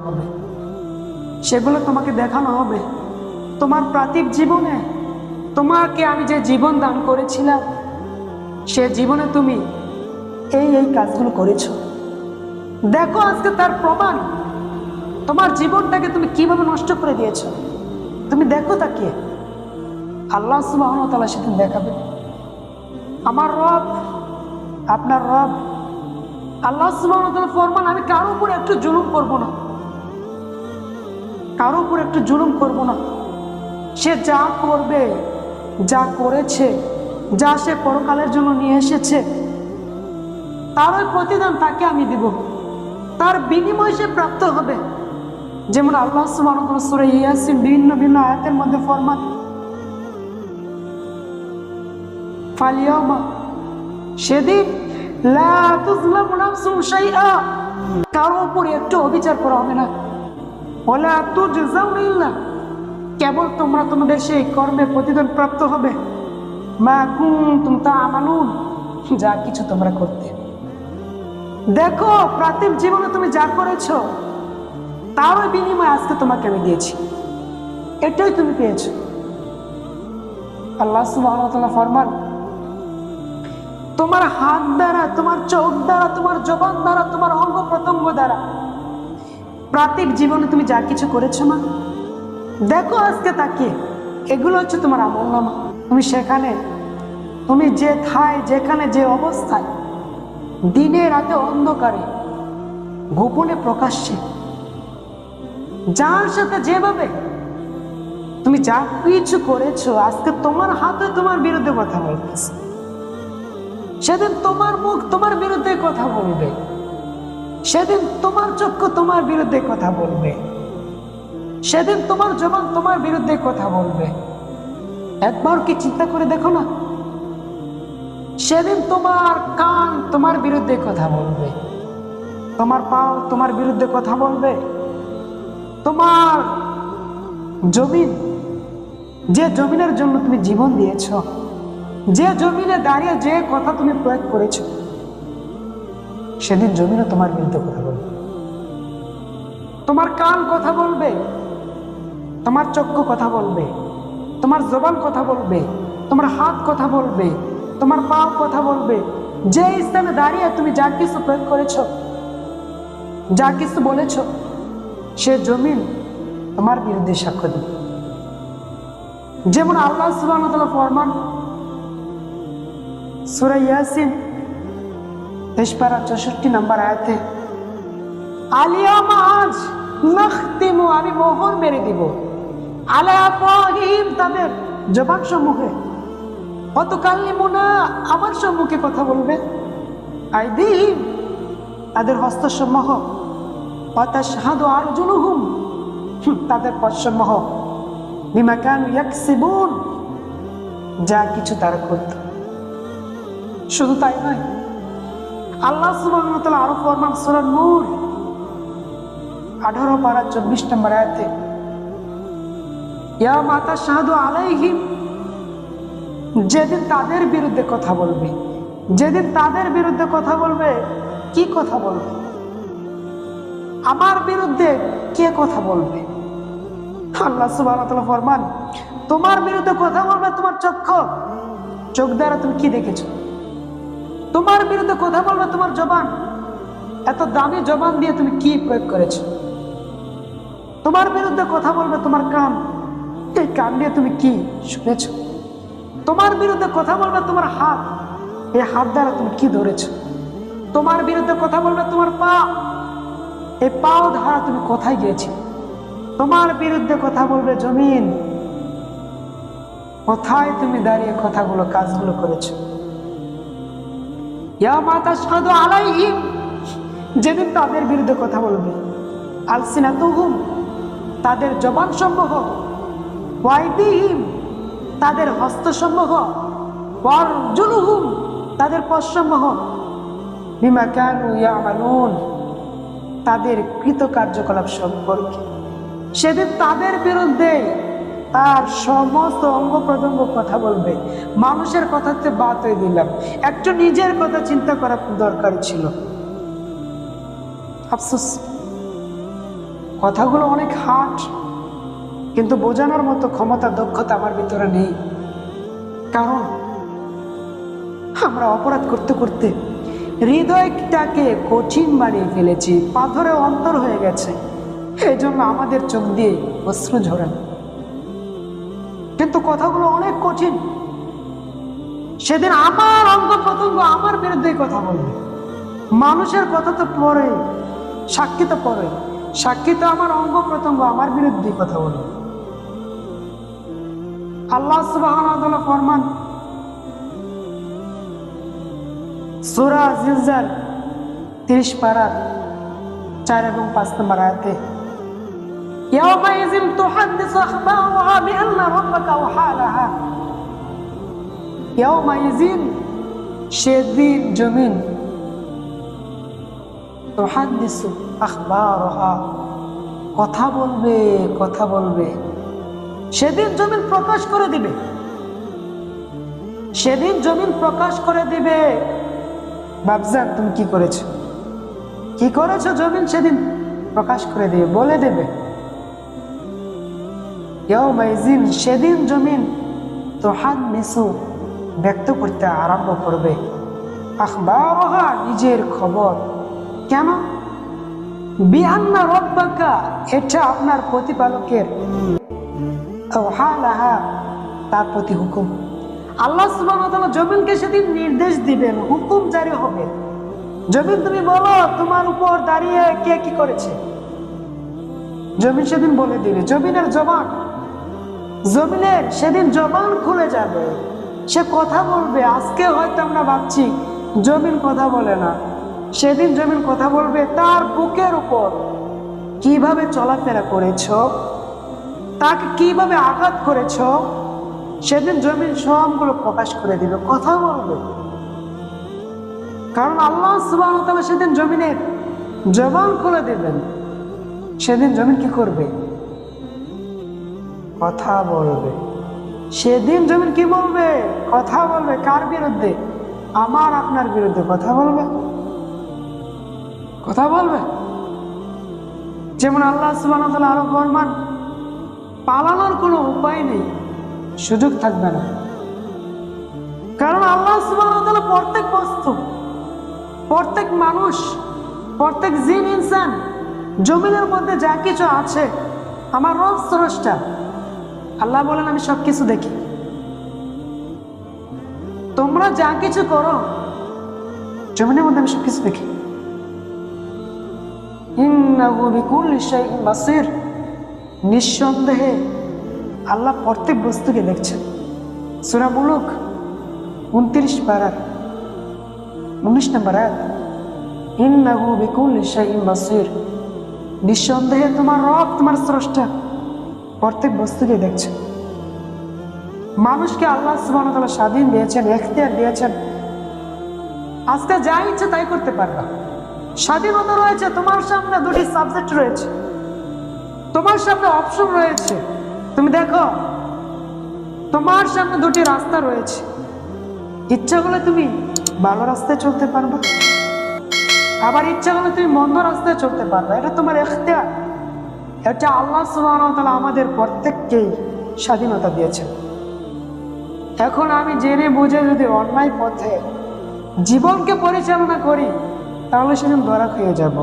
হবে, সেগুলো তোমাকে দেখানো হবে। তোমার পার্থিব জীবনে তোমাকে আমি যে জীবন দান করেছিলাম, সে জীবনে তুমি এই এই কাজগুলো করেছো। দেখো আজকে তার প্রমাণ। তোমার জীবনটাকে তুমি কিভাবে নষ্ট করে দিয়েছো, তুমি দেখো তাকে। আল্লাহ সুবহানাহু ওয়া তাআলা সেদিন দেখাবে। আমার রব, আপনার রব আল্লাহ সুবহানাহু ওয়া তাআলা ফরমান, আমি কারো উপর একটু জুলুম করব না, কারো উপর একটু জুলুম করব না। সে যা করবে, যা করেছে, যা সে পরকালের জন্য নিয়ে এসেছে, তার ওই প্রতিদান তাকে আমি দিব, তার বিনিময় সে প্রাপ্ত হবে। যেমন আল্লাহ সুবহানাহু ওয়া তাআলা সূরা ইয়াসিন বিভিন্ন বিভিন্ন আয়াতের মধ্যে ফরমান, ফালিয়াউমা, সেদিন লা তুযলামু নাফসুন শাইআ, কারো উপর একটু অবিচার করা হবে না। ওয়ালা তুজজাউনা ইল্লা, কেবল তোমরা তোমাদের সেই কর্মের প্রতিদান প্রাপ্ত হবে। মা কুনতুম তা'মালুন, যা কিছু তোমরা করতে। দেখো পার্থিব জীবনে তুমি যা করেছো, তার বিনিময়ে আজকে তোমাকে আমি দিয়েছি, এটাই তুমি পেয়েছো। আল্লাহ সুবহানাহু ওয়া তাআলা ফরমান, তোমার হাত দ্বারা, তোমার চোখ দ্বারা, তোমার জবান দ্বারা, তোমার অঙ্গ প্রত্যঙ্গ দ্বারা পার্থিব জীবনে তুমি যা কিছু করেছো না, দেখো আজকে তাকে, এগুলো হচ্ছে তোমার আমলনামা। তুমি সেখানে, তুমি যেথায়, যেখানে, যে অবস্থায়, দিনে রাতে, অন্ধকারে, গোপনে, প্রকাশ্যে, যার সাথে যেভাবে তুমি যা কিছু করেছো, আজকে তোমার হাতে তোমার বিরুদ্ধে কথা বলতেছে। সেদিন তোমার মুখ তোমার বিরুদ্ধে কথা বলবে, সেদিন তোমার চক্ষু তোমার বিরুদ্ধে কথা বলবে, সেদিন তোমার জবান তোমার বিরুদ্ধে কথা বলবে। একবার কি চিন্তা করে দেখো না, সেদিন তোমার কান তোমার বিরুদ্ধে কথা বলবে, তোমার পাও তোমার বিরুদ্ধে কথা বলবে, তোমার জমিন, যে জমিনের জন্য তুমি জীবন দিয়েছ, যে জমিনে দাঁড়িয়ে যে কথা তুমি প্রয়োগ করেছ, সেদিন জমিনও তোমার বিরুদ্ধে কথা বলবে। তোমার কান কথা বলবে, তোমার চক্ষু কথা বলবে, তোমার জবান কথা বলবে, তোমার হাত কথা বলবে, তোমার পাও কথা বলবে। যে স্থানে দাঁড়িয়ে তুমি যা কিছু প্রয়োগ করেছ, যা কিছু বলেছ, সে জমিন তোমার বিরুদ্ধে সাক্ষ্য দিবে। যেমন আল্লাহ সুবহানাহু ওয়া তাআলা ফরমান, সূরা ইয়াসিন 64 নম্বর আয়াতে, আলিয়ামা, আজ নাখতিমু, আমি মোহর মেরে দিব, আলা আফওয়াহিহিম, তাদের জবান সমূহে, ওয়া তুকাল্লিমুনা, আমার সম্মুখে কথা বলবে, আইদিহিম, তাদের হস্তসমূহ, ওয়া তাশহাদু আরজুলুহুম, তাদের পদসমূহ, বিমা কানু ইয়াকসিবুন, যা কিছু তারা করত। শুধু তাই নয়, আল্লাহ সুবহানাহু ওয়া তাআলা আরো ফরমান সূরা নূর 18 পারা 24 নম্বর আয়াতে, ইয়া মা তাশহাদু আলাইহিম, যেদিন তাদের বিরুদ্ধে কথা বলবে, যেদিন তাদের বিরুদ্ধে কথা বলবে, কি কথা বলবে? আমার বিরুদ্ধে কে কথা বলবে? আল্লাহ সুবহানাহু ওয়া তাআলা ফরমান, তোমার বিরুদ্ধে কথা বলবে তোমার চক্ষু, চোখ দ্বারা তুমি কি দেখেছো। তোমার বিরুদ্ধে কথা বলবে তোমার জবান, এত দামি জবান দিয়ে তুমি কি প্রয়োগ করেছো। তোমার বিরুদ্ধে কথা বলবে তোমার কান, এই কান দিয়ে তুমি কি শুনেছো। তোমার বিরুদ্ধে কথা বলবে তোমার হাত, এই হাত দ্বারা তুমি কি ধরেছো। তোমার বিরুদ্ধে কথা বলবে তোমার পা, এই পাও দ্বারা তুমি কোথায় গিয়েছো। তোমার বিরুদ্ধে কথা বলবে জমিন, কোথায় তুমি দাঁড়িয়ে কথাগুলো, কাজগুলো করেছো। ইয়া মা তাশহাদু আলাইহিম, যেদিন তাদের বিরুদ্ধে কথা বলবে, আলসিনাতুহুম, তাদের জবান সমূহ, ওয়াইদিহিম, তাদের হস্ত সমূহ, ওয়ারজুলুহুম, তাদের পদ সমূহ, বিমা কানু ইয়ামালুন, তাদের কৃত কার্যকলাপ সম্পর্কে। সেদিন তাদের বিরুদ্ধে তার সমস্ত অঙ্গ প্রত্যঙ্গ কথা বলবে। মানুষের কথাতে বাদ হয়ে দিলাম, একটু নিজের কথা চিন্তা করা দরকার ছিল। আফসোস, কথাগুলো অনেক হার্ড, কিন্তু বোঝানোর মতো ক্ষমতা দক্ষতা আমার ভিতরে নেই। কারণ আমরা অপরাধ করতে করতে হৃদয়টাকে কঠিন বানিয়ে ফেলেছি, পাথরে অন্তর হয়ে গেছে। এই জন্য আমাদের চোখ দিয়ে অশ্রু ঝরে না, কিন্তু কথাগুলো অনেক কঠিন। সেদিন আমার অঙ্গ প্রত্যঙ্গ আমার বিরুদ্ধে কথা বলবে। মানুষের কথা তো পরে, সাক্ষী তো পরে, সাক্ষী তো আমার অঙ্গ প্রত্যঙ্গ আমার বিরুদ্ধে কথা বলবে। আল্লাহ সুবহানাহু ওয়া তাআলা ফরমান সূরা জিলজাল 30 পারা 4 এবং 5 নম্বর আয়াতে, ইয়াওমাইযিন তুহাদ্দিসু আখবারাহা বিআন্না রাব্বাকা আওহা লাহা। ইয়াওমাইযিন, সেদিন জমিন, তুহাদ্দিসু আখবারাহা, কথা বলবে, কথা বলবে। সেদিন জমিন প্রকাশ করে দিবে, সেদিন জমিন প্রকাশ করে দিবে। বাবজান, তুমি কি করেছো, কি করেছো? জমিন সেদিন প্রকাশ করে দিবে, বলে দেবে। ইয়াওমাইযিন, সেদিন জমিন তুহাদ্দিসু, ব্যক্ত করতে আরম্ভ করবে, আখবারাহা, নিজের খবর। কেন? বিআন্না রাব্বাকা, এটা আপনার প্রতিপালকের, আওহা লাহা, তার প্রতি হুকুম। আল্লাহ সুবহানাহু ওয়া তাআলা জমিনকে সেদিন নির্দেশ দিবেন, হুকুম জারি হবে। জমিন, তুমি বলো তোমার উপর দাঁড়িয়ে কে কি করেছে। জমিন সেদিন বলে দিবে। জমিনের জবান, জমিনের সেদিন জবান খুলে যাবে, সে কথা বলবে। আজকে হয়তো আমরা ভাবছি জমিন কথা বলে না, সেদিন জমিন কথা বলবে। তার বুকের উপর কিভাবে চলাফেরা করেছ, তাকে কিভাবে আঘাত করেছ, সেদিন জমিন সবগুলো প্রকাশ করে দিবে, কথা বলবে। কারণ আল্লাহ সুবহানাহু ওয়া তাআলা সেদিন জমিনের জবান খুলে দিবেন। সেদিন জমিন কি করবে? কথা বলবে। সেদিন জমিন কি বলবে? কথা বলবে। কার বিরুদ্ধে? আমার আপনার বিরুদ্ধে কথা বলবে, কথা বলবে। যেমন আল্লাহ সুবহানাহু ওয়া তাআলা আরো ফরমান, পালানোর কোনো উপায় নেই, সুযোগ থাকবে না। কারণ আল্লাহ সুবহানাহু ওয়া তাআলা প্রত্যেক বস্তু, প্রত্যেক মানুষ, প্রত্যেক জিন ইনসান, জমিনের মধ্যে যা কিছু আছে, আমার রব স্রষ্টা। আল্লাহ বলেন, আমি সবকিছু দেখি। তোমরা যা কিছু করো জমিনের মধ্যে আমি সবকিছু দেখি। ইন্নাহু বিকুল্লি শাইইন বাসীর, নিঃসন্দেহে আল্লাহ প্রত্যেক বস্তুকে দেখছেন। সূরা মুলুক 29 পারার 19 নম্বর আয়াত, ইন্নাহু বিকুল্লি শাইইন বাসীর, নিঃসন্দেহে তোমার রব, তোমার স্রষ্টা প্রত্যেক বস্তুকে দেখছেন। মানুষকে আল্লাহ সুবহানাহু ওয়া তাআলা স্বাধীন দিয়েছেন, এখতিয়ার দিয়েছেন। আজকে যা ইচ্ছে তাই করতে পারবা, স্বাধীনতা রয়েছে। তোমার সামনে দুটি সাবজেক্ট রয়েছে, তোমার সামনে অপশন রয়েছে। তুমি দেখো, তোমার সামনে দুটি রাস্তা রয়েছে। ইচ্ছা করলে তুমি ভালো রাস্তায় চলতে পারবে, আবার ইচ্ছা করলে তুমি মন্দ রাস্তায় চলতে পারবে। এটা তোমার এখতিয়ার। এটা আল্লাহ সুবহানাহু ওয়া তাআলা আমাদের প্রত্যেককেই স্বাধীনতা দিয়েছেন। এখন আমি জেনে বুঝে যদি অন্যায় পথে জীবনকে পরিচালনা করি, তাহলে সেদিন ধরা খেয়ে যাব।